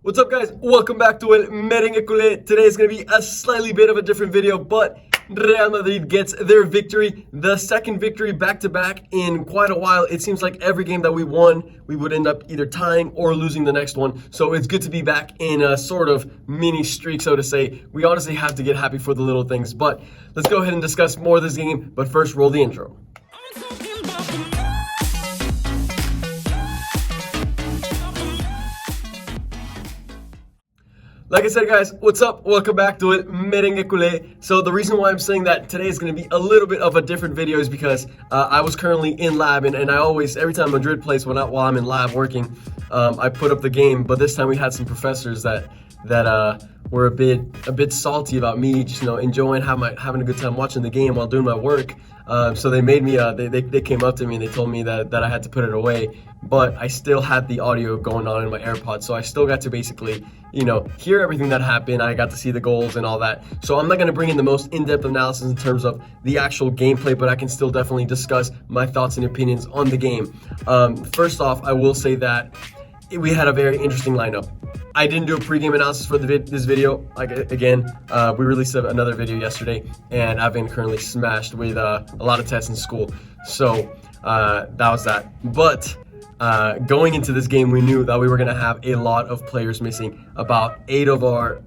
What's up, guys? Welcome back to El Merengue Culé. Today is going to be a slightly bit of a different video, but Real Madrid gets their victory, the second victory back-to-back in quite a while. It seems like every game that we won, we would end up either tying or losing the next one. So it's good to be back in a sort of mini streak, so to say. We honestly have to get happy for the little things, but let's go ahead and discuss more of this game. But first, roll the intro. Like I said, guys, what's up? Welcome back to it, Merengue Culé. So the reason why I'm saying that today is going to be a little bit of a different video is because I was currently in lab, and I always, every time Madrid plays while I'm in lab working, I put up the game. But this time we had some professors that were a bit salty about me just enjoying having a good time watching the game while doing my work. So they made me they came up to me and they told me that I had to put it away, but I still had the audio going on in my AirPods, so I still got to basically hear everything that happened. I got to see the goals and all that. So I'm not going to bring in the most in-depth analysis in terms of the actual gameplay, but I can still definitely discuss my thoughts and opinions on the game. First off, I will say that we had a very interesting lineup. I didn't do a pregame analysis for this video. We released another video yesterday, and I've been currently smashed with a lot of tests in school. So that was that. But going into this game, we knew that we were going to have a lot of players missing. About eight of our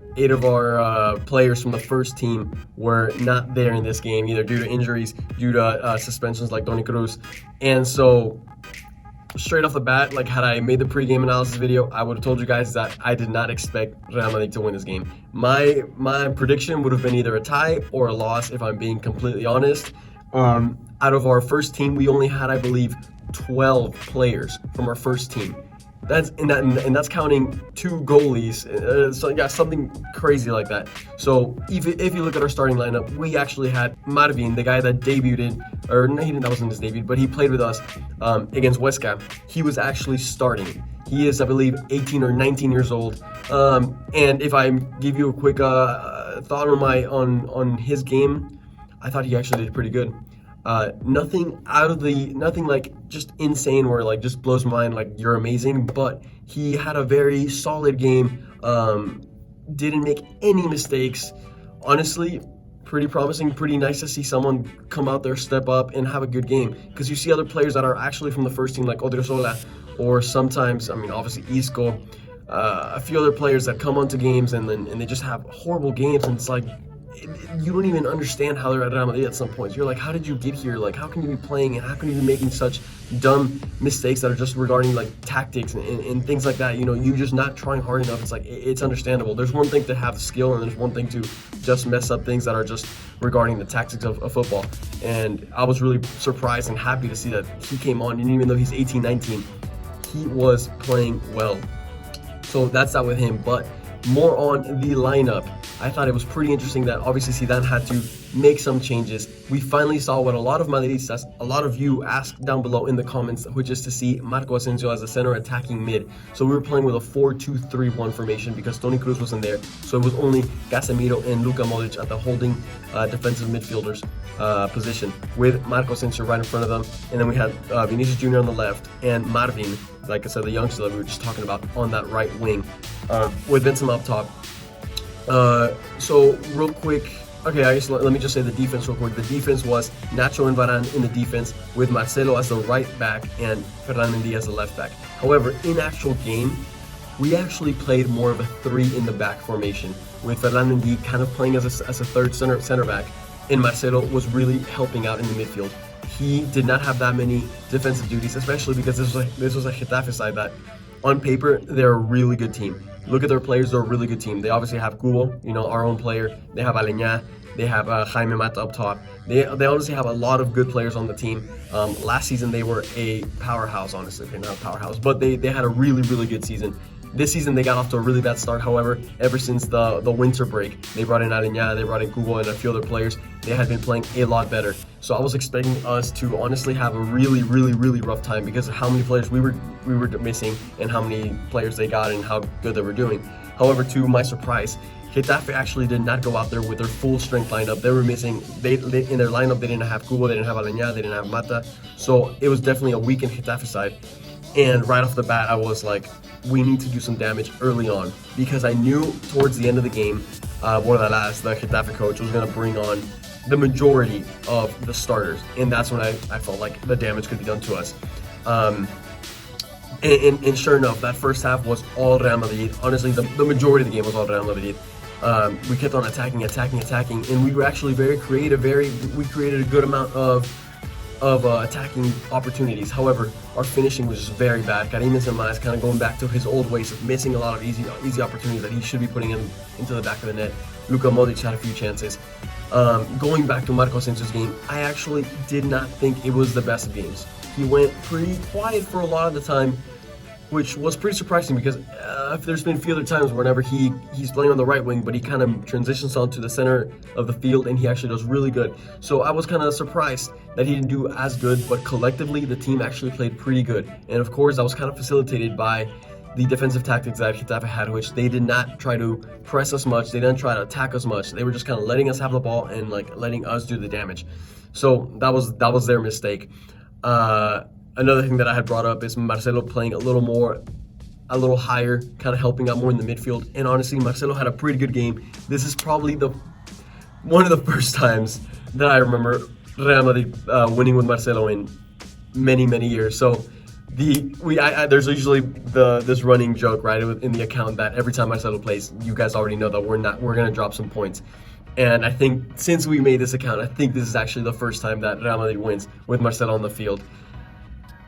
players from the first team were not there in this game, either due to injuries, due to suspensions like Toni Kroos. And so straight off the bat, had I made the pregame analysis video, I would have told you guys that I did not expect Real Madrid to win this game. My prediction would have been either a tie or a loss, if I'm being completely honest. Out of our first team, we only had, I believe, 12 players from our first team. That's counting two goalies. Something crazy like that. So if you look at our starting lineup, we actually had Marvin, the guy that debuted, or no, that wasn't his debut, but he played with us against Huesca. He was actually starting. He is, I believe, 18 or 19 years old. And if I give you a quick thought on his game, I thought he actually did pretty good. Nothing like just insane or just blows my mind like you're amazing, but he had a very solid game, didn't make any mistakes. Honestly, pretty promising, pretty nice to see someone come out there, step up, and have a good game, because you see other players that are actually from the first team like Odriozola, or sometimes, obviously Isco, a few other players that come onto games and they just have horrible games, and it's like, you don't even understand how they're at Real Madrid at some points. You're like, how did you get here? How can you be playing, and how can you be making such dumb mistakes that are just regarding tactics and things like that? You just not trying hard enough. It's it's understandable. There's one thing to have skill, and there's one thing to just mess up things that are just regarding the tactics of football. And I was really surprised and happy to see that he came on, and even though he's 18, 19, he was playing well. So that's that with him. But more on the lineup. I thought it was pretty interesting that obviously Zidane had to make some changes. We finally saw what a lot of Madridistas, a lot of you asked down below in the comments, which is to see Marco Asensio as a center attacking mid. So we were playing with a 4-2-3-1 formation because Toni Kroos wasn't there. So it was only Casemiro and Luka Modric at the holding defensive midfielders position, with Marco Asensio right in front of them. And then we had Vinicius Jr. on the left, and Marvin, like I said, the youngster that we were just talking about, on that right wing, with Vincent up top. So real quick, okay, I guess let me just say the defense real quick. The defense was Nacho and Varane in the defense, with Marcelo as the right back and Ferran Mendy as the left back. However, in actual game, we actually played more of a 3 in the back formation, with Ferran Mendy kind of playing as a third center back, and Marcelo was really helping out in the midfield. He did not have that many defensive duties, especially because this was a Getafe side that, on paper, they're a really good team. Look at their players, they're a really good team. They obviously have Kubo, our own player. They have Aleñá. They have Jaime Mata up top. They honestly have a lot of good players on the team. Last season, they were a powerhouse, honestly. They're not a powerhouse, but they had a really, really good season. This season, they got off to a really bad start. However, ever since the winter break, they brought in Aleñá, they brought in Kubo, and a few other players. They had been playing a lot better. So I was expecting us to honestly have a really, really, really rough time because of how many players we were missing and how many players they got and how good they were doing. However, to my surprise, Getafe actually did not go out there with their full strength lineup. They were missing, in their lineup, they didn't have Kubo, they didn't have Aleñá, they didn't have Mata. So it was definitely a weakened Getafe side. And right off the bat, I was like, we need to do some damage early on, because I knew towards the end of the game, Bordalas, the Getafe coach, was going to bring on the majority of the starters, and that's when I felt like the damage could be done to us. And sure enough, that first half was all Real Madrid. Honestly, the majority of the game was all Real Madrid. We kept on attacking, and we were actually very creative. We created a good amount of attacking opportunities. However, our finishing was just very bad. Karim Benzema is kind of going back to his old ways of missing a lot of easy opportunities that he should be putting into the back of the net. Luka Modric had a few chances. Going back to Marco Asensio's game, I actually did not think it was the best of games. He went pretty quiet for a lot of the time, which was pretty surprising, because there's been a few other times whenever he's playing on the right wing, but he kind of transitions onto the center of the field, and he actually does really good. So I was kind of surprised that he didn't do as good, but collectively the team actually played pretty good. And of course, that was kind of facilitated by the defensive tactics that Getafe had, which they did not try to press us much. They didn't try to attack us much. They were just kind of letting us have the ball and like letting us do the damage. So that was their mistake. Another thing that I had brought up is Marcelo playing a little higher, kind of helping out more in the midfield. And honestly, Marcelo had a pretty good game. This is probably one of the first times that I remember Real Madrid winning with Marcelo in many years. So there's usually this running joke, right, in the account that every time Marcelo plays, you guys already know that we're gonna drop some points. And I think since we made this account, I think this is actually the first time that Real Madrid wins with Marcelo on the field.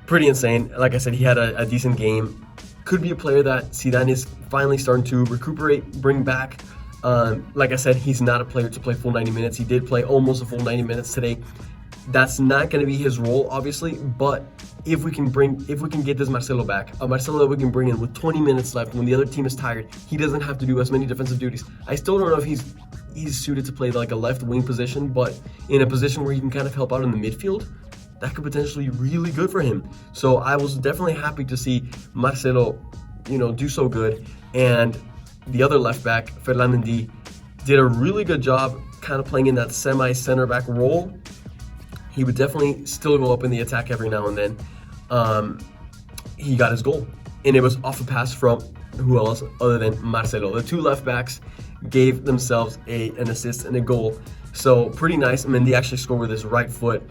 Pretty insane. Like I said, he had a decent game. Could be a player that Zidane is finally starting to recuperate, bring back. Like I said, he's not a player to play full 90 minutes. He did play almost a full 90 minutes today. That's not going to be his role, obviously, but if we can get this Marcelo back, a Marcelo that we can bring in with 20 minutes left when the other team is tired, he doesn't have to do as many defensive duties. I still don't know if he's suited to play like a left wing position, but in a position where he can kind of help out in the midfield, that could potentially be really good for him. So I was definitely happy to see Marcelo, do so good. And the other left back, Ferland Mendy, did a really good job kind of playing in that semi-center back role. He would definitely still go up in the attack every now and then. He got his goal, and it was off a pass from who else other than Marcelo. The two left backs gave themselves an assist and a goal. So pretty nice. Mendy actually scored with his right foot.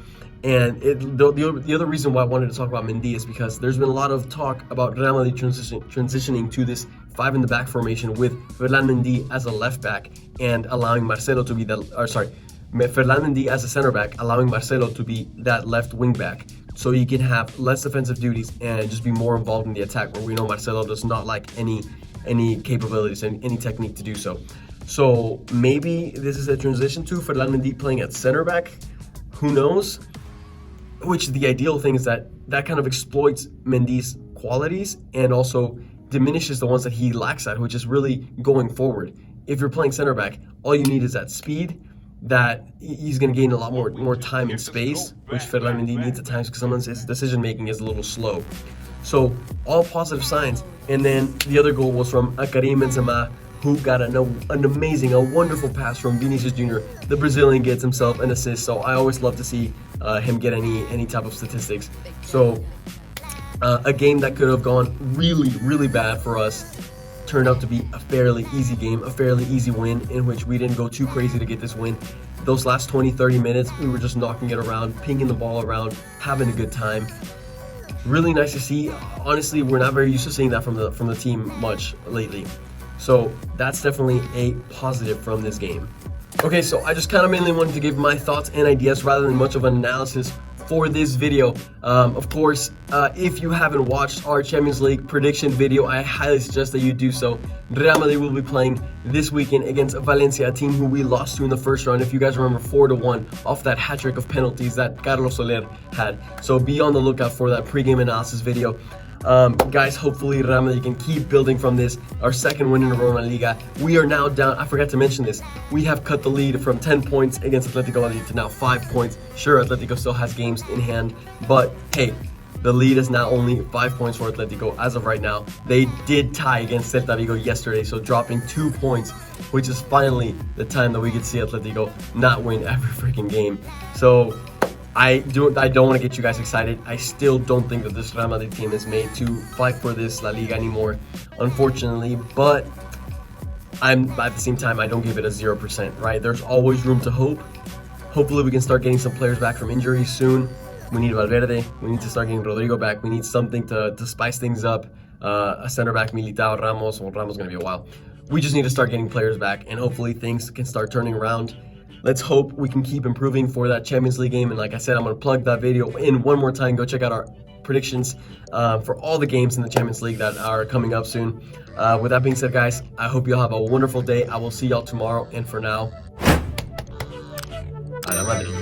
And the other reason why I wanted to talk about Mendy is because there's been a lot of talk about Real Madrid transitioning to this 5 in the back formation with Ferland Mendy as a left back and allowing Marcelo to be Ferland Mendy as a center back, allowing Marcelo to be that left wing back, so he can have less defensive duties and just be more involved in the attack, where we know Marcelo does not like any capabilities and any technique to do so. So maybe this is a transition to Ferland Mendy playing at center back. Who knows? Which the ideal thing is that kind of exploits Mendy's qualities and also diminishes the ones that he lacks at, which is really going forward. If you're playing center back, all you need is that speed, that he's going to gain a lot more time and space, which Ferland Mendy needs at times because sometimes his decision making is a little slow. So all positive signs. And then the other goal was from Karim Benzema, who got a wonderful pass from Vinicius Jr. The Brazilian gets himself an assist, so I always love to see him get any type of statistics. So a game that could have gone really bad for us turned out to be a fairly easy game, a fairly easy win, in which we didn't go too crazy to get this win. Those last 20-30 minutes, we were just knocking it around, pinging the ball around, having a good time. Really nice to see. Honestly, we're not very used to seeing that from the team much lately. So that's definitely a positive from this game. Okay, so I just kind of mainly wanted to give my thoughts and ideas rather than much of an analysis for this video. Of course, if you haven't watched our Champions League prediction video, I highly suggest that you do so. Real Madrid will be playing this weekend against Valencia, a team who we lost to in the first round. If you guys remember, 4-1 off that hat-trick of penalties that Carlos Soler had. So be on the lookout for that pregame analysis video. Guys, hopefully Real Madrid can keep building from this. Our second win in a row in La Liga. We are now down, I forgot to mention this, we have cut the lead from 10 points against Atletico Madrid to now 5 points. Sure, Atletico still has games in hand, but hey, the lead is now only 5 points for Atletico as of right now. They did tie against Celta Vigo yesterday, so dropping 2 points, which is finally the time that we could see Atletico not win every freaking game. So I don't want to get you guys excited. I still don't think that this Real Madrid team is made to fight for this La Liga anymore, unfortunately. But at the same time, I don't give it a 0%, right? There's always room to hope. Hopefully we can start getting some players back from injuries soon. We need Valverde. We need to start getting Rodrigo back. We need something to spice things up. A center back, Militao, Ramos. Well, Ramos is going to be a while. We just need to start getting players back, and hopefully things can start turning around. Let's hope we can keep improving for that Champions League game. And like I said, I'm going to plug that video in one more time. Go check out our predictions for all the games in the Champions League that are coming up soon. With that being said, guys, I hope you'll have a wonderful day. I will see y'all tomorrow. And for now, a la Madrid.